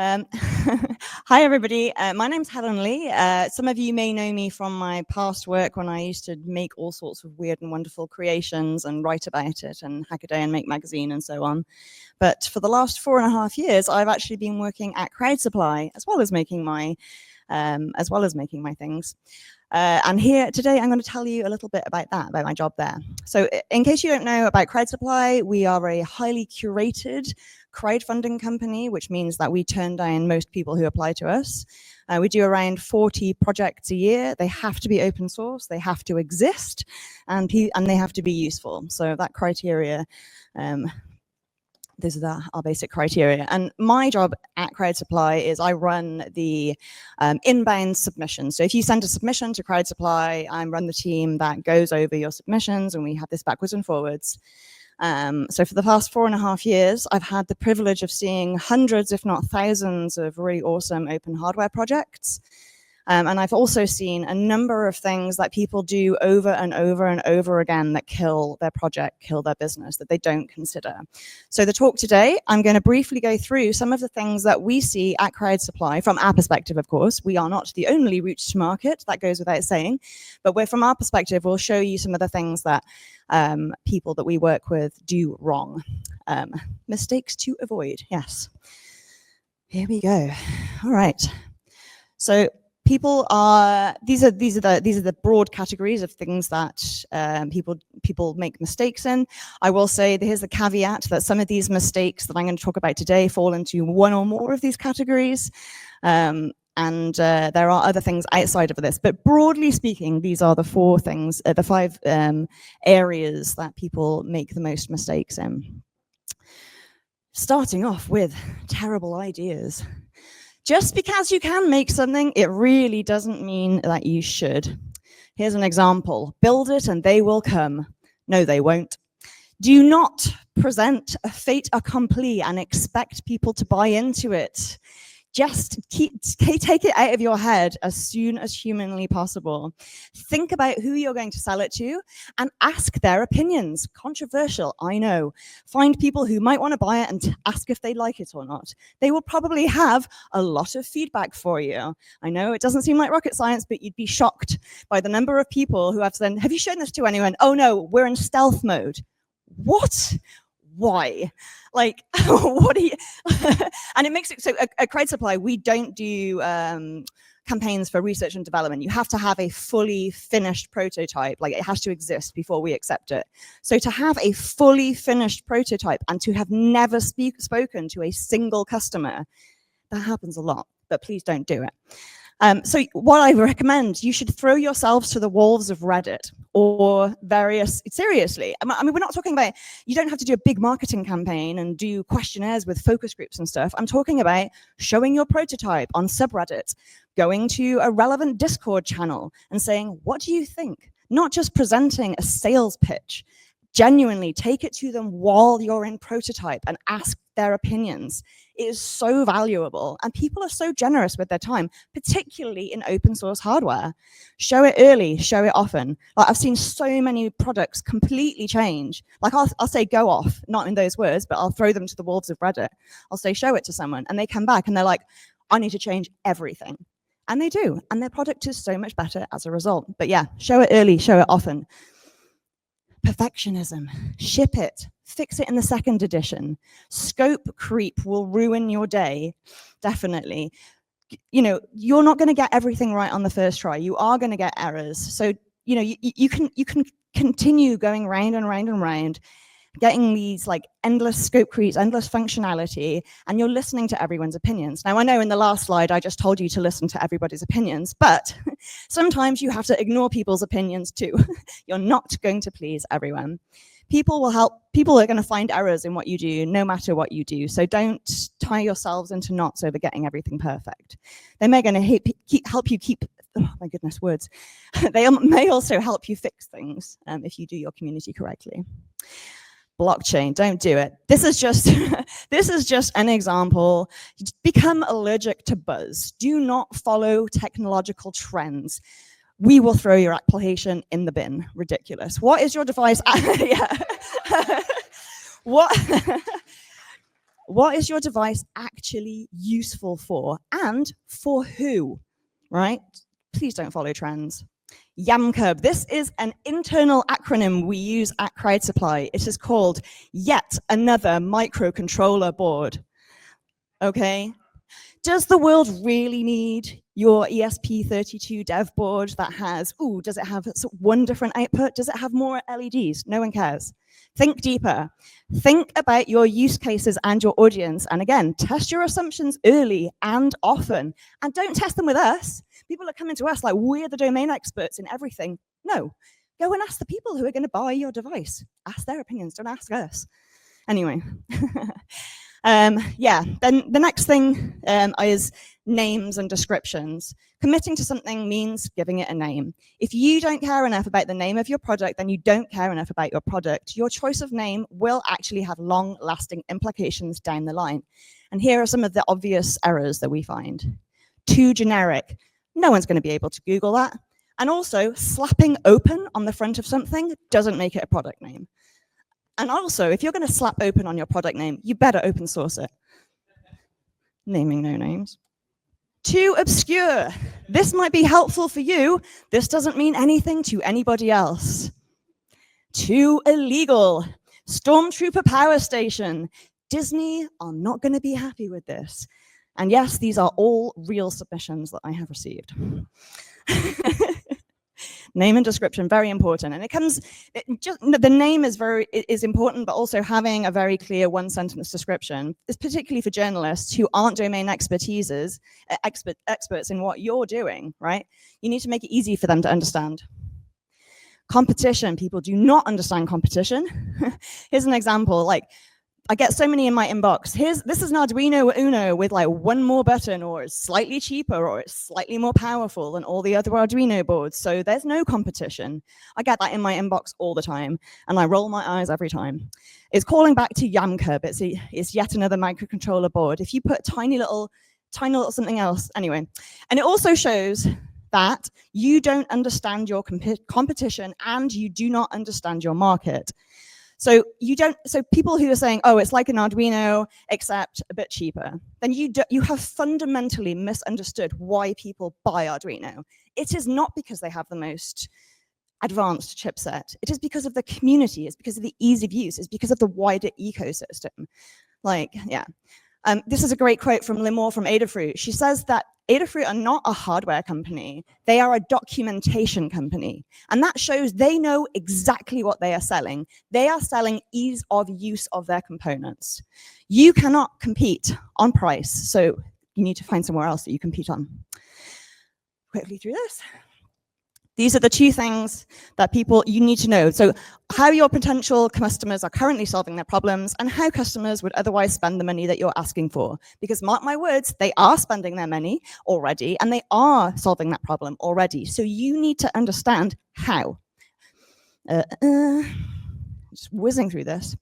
Hi, everybody. My name's Helen Leigh. Some of you may know me from my past work when I used to make all sorts of weird and wonderful creations and write about it and hack a day and make magazine and so on. But for the last 4.5 years, I've actually been working at Crowd Supply as well as making my things. And here today, I'm going to tell you a little bit about that, about my job there. So in case you don't know about Crowd Supply, we are a highly curated crowdfunding company, which means that we turn down most people who apply to us. We do around 40 projects a year. They have to be open source, they have to exist, and they have to be useful. So that criteria, these are our basic criteria. And my job at Crowd Supply is I run the inbound submissions. So if you send a submission to Crowd Supply, I run the team that goes over your submissions, and we have this backwards and forwards. So for the past 4.5 years, I've had the privilege of seeing hundreds, if not thousands, of really awesome open hardware projects. And I've also seen a number of things that people do over and over and over again that kill their project, kill their business, that they don't consider. So the talk today, I'm going to briefly go through some of the things that we see at Crowd Supply from our perspective, of course. We are not the only route to market, that goes without saying, but from our perspective, we'll show you some of the things that people that we work with do wrong. Mistakes to avoid, yes. Here we go. All right. So these are the broad categories of things that people make mistakes in. I will say, here's the caveat that some of these mistakes that I'm going to talk about today fall into one or more of these categories. And there are other things outside of this, but broadly speaking, these are the the 5 areas that people make the most mistakes in. Starting off with terrible ideas. Just because you can make something, it really doesn't mean that you should. Here's an example. Build it and they will come. No, they won't. Do not present a fait accompli and expect people to buy into it. Just take it out of your head as soon as humanly possible. Think about who you're going to sell it to and ask their opinions. Controversial, I know. Find people who might want to buy it and ask if they like it or not. They will probably have a lot of feedback for you. I know it doesn't seem like rocket science, but you'd be shocked by the number of people who have said, have you shown this to anyone? Oh no, we're in stealth mode. What? Why? Like, what are you? And it makes it so at Crowd Supply, we don't do campaigns for research and development. You have to have a fully finished prototype. Like, it has to exist before we accept it. So to have a fully finished prototype and to have never spoken to a single customer, that happens a lot, but please don't do it. So what I recommend, you should throw yourselves to the wolves of Reddit or seriously. I mean, we're not talking about, you don't have to do a big marketing campaign and do questionnaires with focus groups and stuff. I'm talking about showing your prototype on subreddit, going to a relevant Discord channel and saying, what do you think? Not just presenting a sales pitch. Genuinely take it to them while you're in prototype and ask their opinions. It is so valuable, and people are so generous with their time, particularly in open source hardware. Show it early, show it often. Like, I've seen so many products completely change. Like, I'll say go off, not in those words, but I'll throw them to the wolves of Reddit. I'll say show it to someone, and they come back and they're like, I need to change everything. And they do, and their product is so much better as a result. But yeah, show it early, show it often. Perfectionism, ship it, fix it in the 2nd edition. Scope creep will ruin your day, definitely. You know, you're not going to get everything right on the first try. You are going to get errors. So, you know, you can continue going round and round and round, getting these like endless scope creeps, endless functionality, and you're listening to everyone's opinions. Now, I know in the last slide, I just told you to listen to everybody's opinions, but sometimes you have to ignore people's opinions too. You're not going to please everyone. People are going to find errors in what you do, no matter what you do. So don't tie yourselves into knots over getting everything perfect. They may going to help you keep, oh my goodness, words. They may also help you fix things if you do your community correctly. Blockchain, don't do it. This is just an example. Become allergic to buzz. Do not follow technological trends. We will throw your application in the bin. Ridiculous. What is your device? Yeah. What is your device actually useful for, and for who, right? Please don't follow trends. YAMCUB, this is an internal acronym we use at Crowd Supply. It is called Yet Another Microcontroller Board. Okay? Does the world really need your ESP32 dev board that has, does it have one different output? Does it have more LEDs? No one cares. Think deeper. Think about your use cases and your audience. And again, test your assumptions early and often. And don't test them with us. People are coming to us like we're the domain experts in everything. No, go and ask the people who are going to buy your device. Ask their opinions, don't ask us. Anyway. Yeah, then the next thing is names and descriptions. Committing to something means giving it a name. If you don't care enough about the name of your product, then you don't care enough about your product. Your choice of name will actually have long-lasting implications down the line. And here are some of the obvious errors that we find. Too generic. No one's going to be able to Google that. And also, slapping open on the front of something doesn't make it a product name. And also, if you're going to slap open on your product name, you better open source it. Naming no names. Too obscure. This might be helpful for you. This doesn't mean anything to anybody else. Too illegal. Stormtrooper Power Station. Disney are not going to be happy with this. And yes, these are all real submissions that I have received. Name and description, very important. And the name is important, but also having a very clear one-sentence description is particularly for journalists who aren't domain experts in what you're doing, right? You need to make it easy for them to understand. Competition, people do not understand competition. Here's an example, like, I get so many in my inbox. This is an Arduino Uno with like one more button, or it's slightly cheaper, or it's slightly more powerful than all the other Arduino boards. So there's no competition. I get that in my inbox all the time, and I roll my eyes every time. It's calling back to YAMCUB. It's yet another microcontroller board. If you put tiny little something else, anyway. And it also shows that you don't understand your competition, and you do not understand your market. So people who are saying, oh, it's like an Arduino, except a bit cheaper, then you have fundamentally misunderstood why people buy Arduino. It is not because they have the most advanced chipset. It is because of the community. It's because of the ease of use. It's because of the wider ecosystem. Like, yeah. This is a great quote from Leigh from Adafruit. She says that Adafruit are not a hardware company. They are a documentation company. And that shows they know exactly what they are selling. They are selling ease of use of their components. You cannot compete on price, so you need to find somewhere else that you compete on. Quickly through this. These are the two things that you need to know. So how your potential customers are currently solving their problems, and how customers would otherwise spend the money that you're asking for. Because mark my words, they are spending their money already, and they are solving that problem already. So you need to understand how. Just whizzing through this.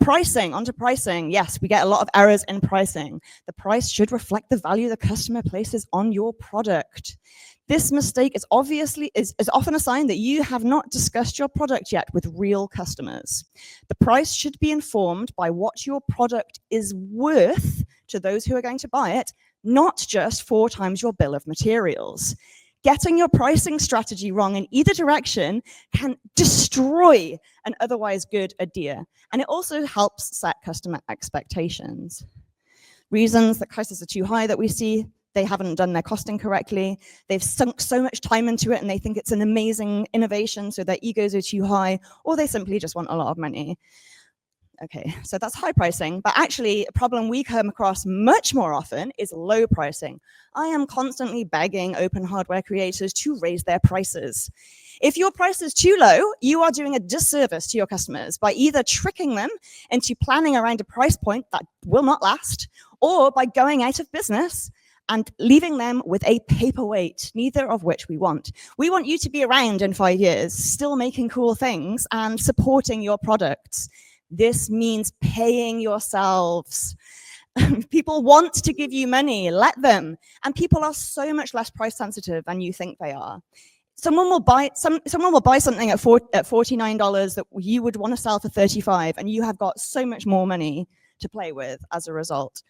Pricing, onto pricing. Yes, we get a lot of errors in pricing. The price should reflect the value the customer places on your product. This mistake is often a sign that you have not discussed your product yet with real customers. The price should be informed by what your product is worth to those who are going to buy it, not just 4 times your bill of materials. Getting your pricing strategy wrong in either direction can destroy an otherwise good idea. And it also helps set customer expectations. Reasons that prices are too high that we see: they haven't done their costing correctly. They've sunk so much time into it and they think it's an amazing innovation, so their egos are too high, or they simply just want a lot of money. Okay, so that's high pricing, but actually a problem we come across much more often is low pricing. I am constantly begging open hardware creators to raise their prices. If your price is too low, you are doing a disservice to your customers by either tricking them into planning around a price point that will not last, or by going out of business and leaving them with a paperweight, neither of which we want. We want you to be around in 5 years, still making cool things and supporting your products. This means paying yourselves. People want to give you money, let them. And people are so much less price sensitive than you think they are. Someone will buy something at $49 that you would want to sell for $35, and you have got so much more money to play with as a result.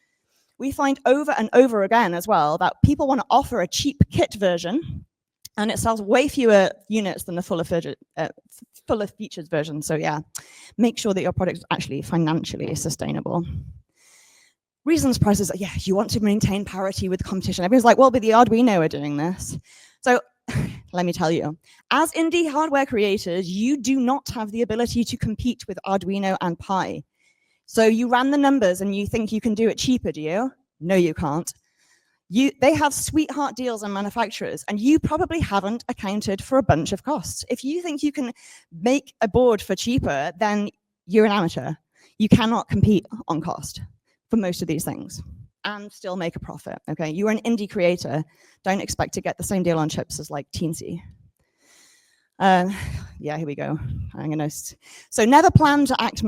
We find over and over again as well that people want to offer a cheap kit version, and it sells way fewer units than the fuller features version. So yeah, make sure that your product is actually financially sustainable. Reasons prices, yeah, you want to maintain parity with competition. Everyone's like, well, but the Arduino are doing this. So let me tell you, as indie hardware creators, you do not have the ability to compete with Arduino and Pi. So you ran the numbers and you think you can do it cheaper, do you? No, you can't. They have sweetheart deals on manufacturers, and you probably haven't accounted for a bunch of costs. If you think you can make a board for cheaper, then you're an amateur. You cannot compete on cost for most of these things and still make a profit, okay? You're an indie creator. Don't expect to get the same deal on chips as like Teensy. Yeah, here we go. So never plan to act,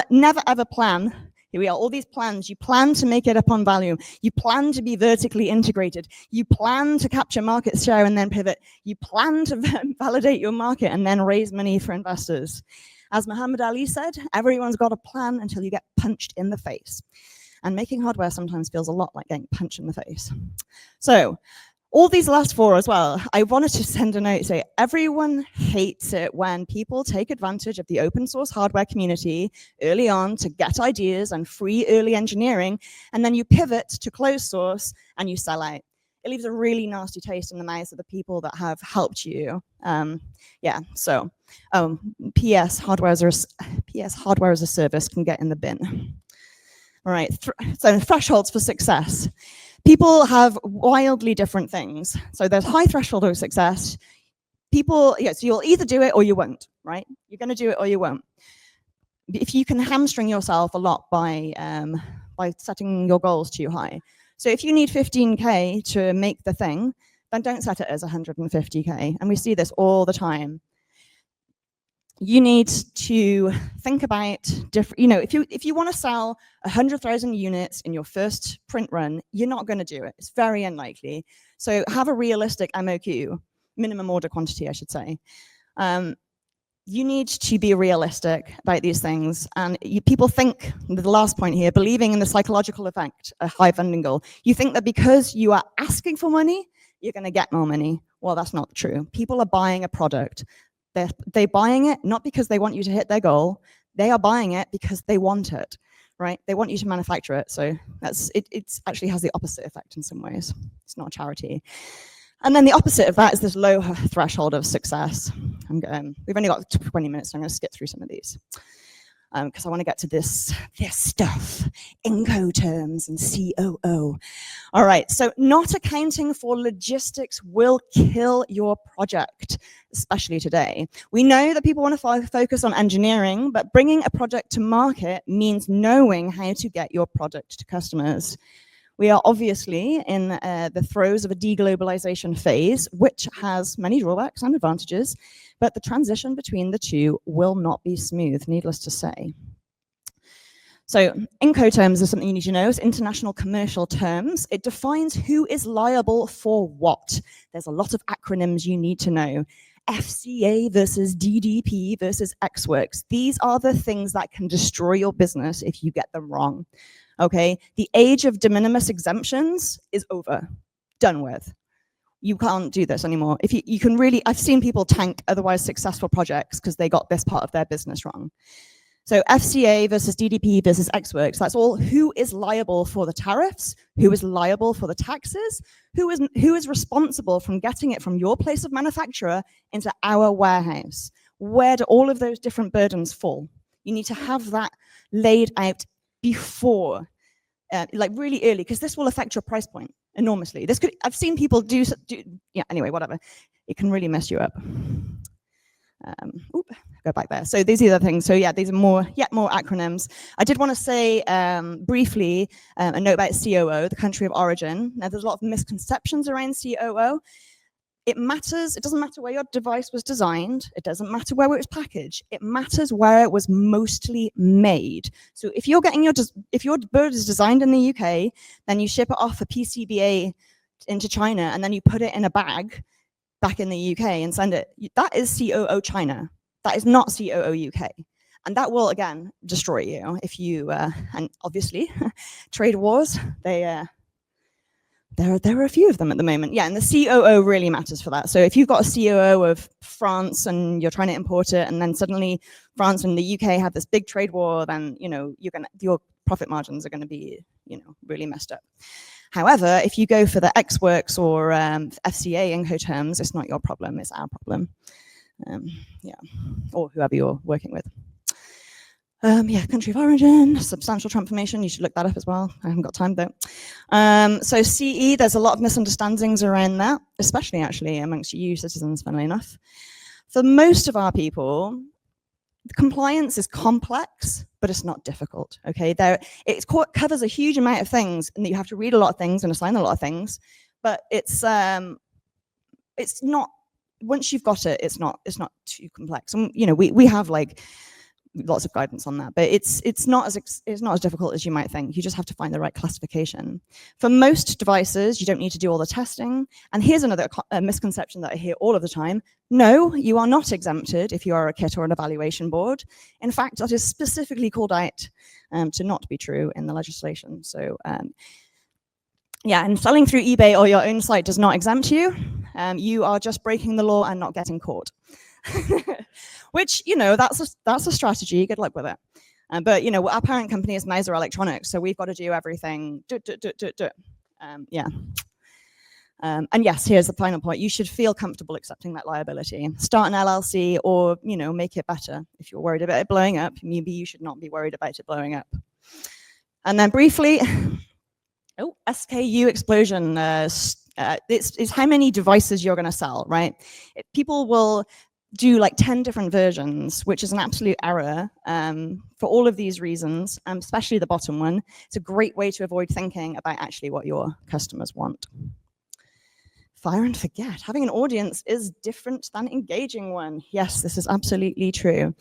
never ever plan. Here we are, all these plans. You plan to make it up on volume. You plan to be vertically integrated. You plan to capture market share and then pivot. You plan to validate your market and then raise money for investors. As Muhammad Ali said, everyone's got a plan until you get punched in the face. And making hardware sometimes feels a lot like getting punched in the face. So all these last four as well, I wanted to send a note, say everyone hates it when people take advantage of the open source hardware community early on to get ideas and free early engineering, and then you pivot to closed source and you sell out. It leaves a really nasty taste in the mouths of the people that have helped you. Yeah, so PS hardware as a service can get in the bin. All right, so thresholds for success. People have wildly different things. So there's high threshold of success. People, yeah, so you'll either do it or you won't, right? You're gonna do it or you won't. If you can hamstring yourself a lot by setting your goals too high. So if you need 15K to make the thing, then don't set it as 150K. And we see this all the time. You need to think about different, you know, if you want to sell 100,000 units in your first print run, you're not going to do it. It's very unlikely. So have a realistic MOQ, minimum order quantity, I should say. You need to be realistic about these things. And people think, the last point here, believing in the psychological effect, a high funding goal. You think that because you are asking for money, you're going to get more money. Well, that's not true. People are buying a product. They're buying it not because they want you to hit their goal. They are buying it because they want it, right? They want you to manufacture it. So it actually has the opposite effect in some ways. It's not a charity. And then the opposite of that is this low threshold of success. We've only got 20 minutes, so I'm going to skip through some of these because I want to get to this stuff, Incoterms and COO. All right, so not accounting for logistics will kill your project, especially today. We know that people want to focus on engineering, but bringing a project to market means knowing how to get your product to customers. We are obviously in the throes of a deglobalization phase, which has many drawbacks and advantages, but the transition between the two will not be smooth, needless to say. So Incoterms is something you need to know. It's international commercial terms. It defines who is liable for what. There's a lot of acronyms you need to know. FCA versus DDP versus XWorks. These are the things that can destroy your business if you get them wrong. Okay, the age of de minimis exemptions is over, done with. You can't do this anymore. If you can really, I've seen people tank otherwise successful projects because they got this part of their business wrong. So FCA versus DDP versus XWorks, that's all who is liable for the tariffs, who is liable for the taxes, who is responsible from getting it from your place of manufacturer into our warehouse. Where do all of those different burdens fall? You need to have that laid out before, like really early, because this will affect your price point enormously. This could, I've seen people do yeah, anyway, whatever. It can really mess you up. Go back there. So these are the things. So yeah, these are more acronyms. I did want to say briefly a note about COO, the country of origin. Now there's a lot of misconceptions around COO. It matters, it doesn't matter where your device was designed, it doesn't matter where it was packaged, it matters where it was mostly made. So if you're getting if your bird is designed in the UK, then you ship it off a PCBA into China and then you put it in a bag back in the UK and send it, that is COO China. That is not COO UK. And that will, again, destroy you if you, and obviously, trade wars, there are a few of them at the moment. Yeah, and the COO really matters for that. So if you've got a COO of France and you're trying to import it, and then suddenly France and the UK have this big trade war, then your profit margins are going to be really messed up. However, if you go for the X-Works or FCA Incoterms, it's not your problem, it's our problem. Yeah, or whoever you're working with. Yeah, country of origin, substantial transformation, you should look that up as well. I haven't got time though. So CE, there's a lot of misunderstandings around that, especially actually amongst EU citizens, funnily enough. For most of our people, compliance is complex, but it's not difficult, okay? It covers a huge amount of things, and you have to read a lot of things and assign a lot of things, but it's not, once you've got it, it's not too complex. And we have like lots of guidance on that, but it's not as difficult as you might think. You just have to find the right classification. For most devices, you don't need to do all the testing. And here's another misconception that I hear all of the time. No, you are not exempted if you are a kit or an evaluation board. In fact, that is specifically called out to not be true in the legislation. So yeah, and selling through eBay or your own site does not exempt you. You are just breaking the law and not getting caught. Which, that's a strategy. Good luck with it. But, our parent company is Mauser Electronics, so we've got to do everything. Yeah. And yes, here's the final point. You should feel comfortable accepting that liability. Start an LLC or, make it better. If you're worried about it blowing up, maybe you should not be worried about it blowing up. And then briefly, SKU Explosion. It's how many devices you're going to sell, right? People will do like 10 different versions, which is an absolute error for all of these reasons, especially the bottom one. It's a great way to avoid thinking about actually what your customers want. Fire and forget. Having an audience is different than engaging one. Yes, this is absolutely true.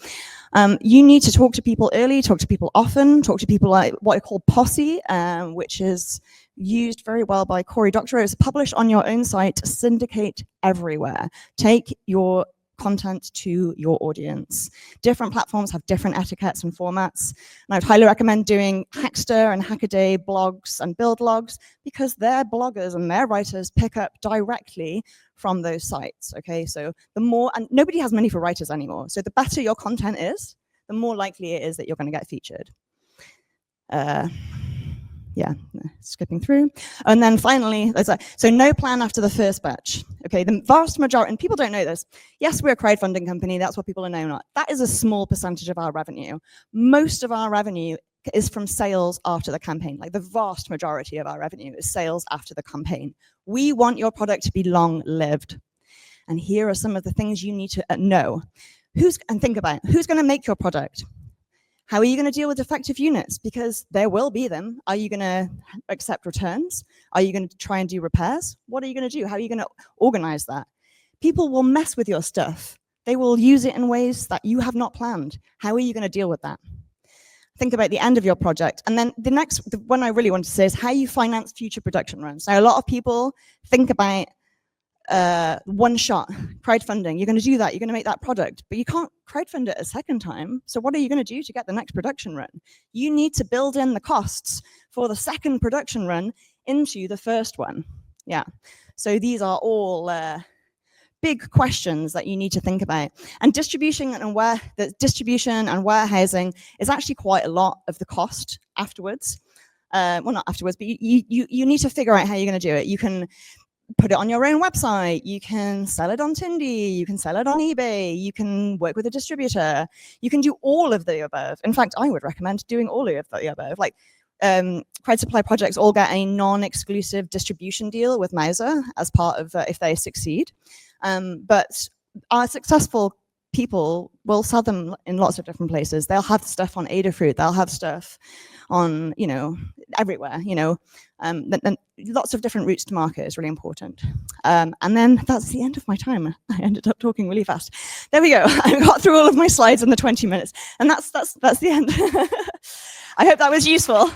You need to talk to people early, talk to people often, talk to people like what I call posse, which is used very well by Cory Doctorow. It's publish on your own site, syndicate everywhere. Take your content to your audience. Different platforms have different etiquettes and formats, and I'd highly recommend doing Hackster and Hackaday blogs and build logs, because their bloggers and their writers pick up directly from those sites, okay? So the more, and nobody has money for writers anymore, so the better your content is, the more likely it is that you're going to get featured. Yeah, skipping through. And then finally, so no plan after the first batch. Okay, the vast majority, and people don't know this. Yes, we're a crowdfunding company. That's what people are known at. That is a small percentage of our revenue. Most of our revenue is from sales after the campaign. Like the vast majority of our revenue is sales after the campaign. We want your product to be long-lived. And here are some of the things you need to know. And think about, who's going to make your product? How are you going to deal with defective units? Because there will be them. Are you going to accept returns? Are you going to try and do repairs? What are you going to do? How are you going to organize that? People will mess with your stuff. They will use it in ways that you have not planned. How are you going to deal with that? Think about the end of your project. And then the one I really want to say is how you finance future production runs. Now, a lot of people think about one shot crowdfunding. You're going to do that, you're going to make that product, but you can't crowdfund it a second time. So what are you going to do to get the next production run? You need to build in the costs for the second production run into the first one. Yeah, so these are all big questions that you need to think about. And distribution and warehousing is actually quite a lot of the cost afterwards. Well, not afterwards, but you need to figure out how you're going to do it. You can put it on your own website, you can sell it on Tindy, you can sell it on eBay, you can work with a distributor, you can do all of the above. In fact, I would recommend doing all of the above. Like crowd supply projects all get a non-exclusive distribution deal with Mauser as part of if they succeed. But our successful people will sell them in lots of different places. They'll have stuff on Adafruit, they'll have stuff on, everywhere, and lots of different routes to market is really important. And then that's the end of my time. I ended up talking really fast. There we go. I got through all of my slides in the 20 minutes, and that's the end. I hope that was useful.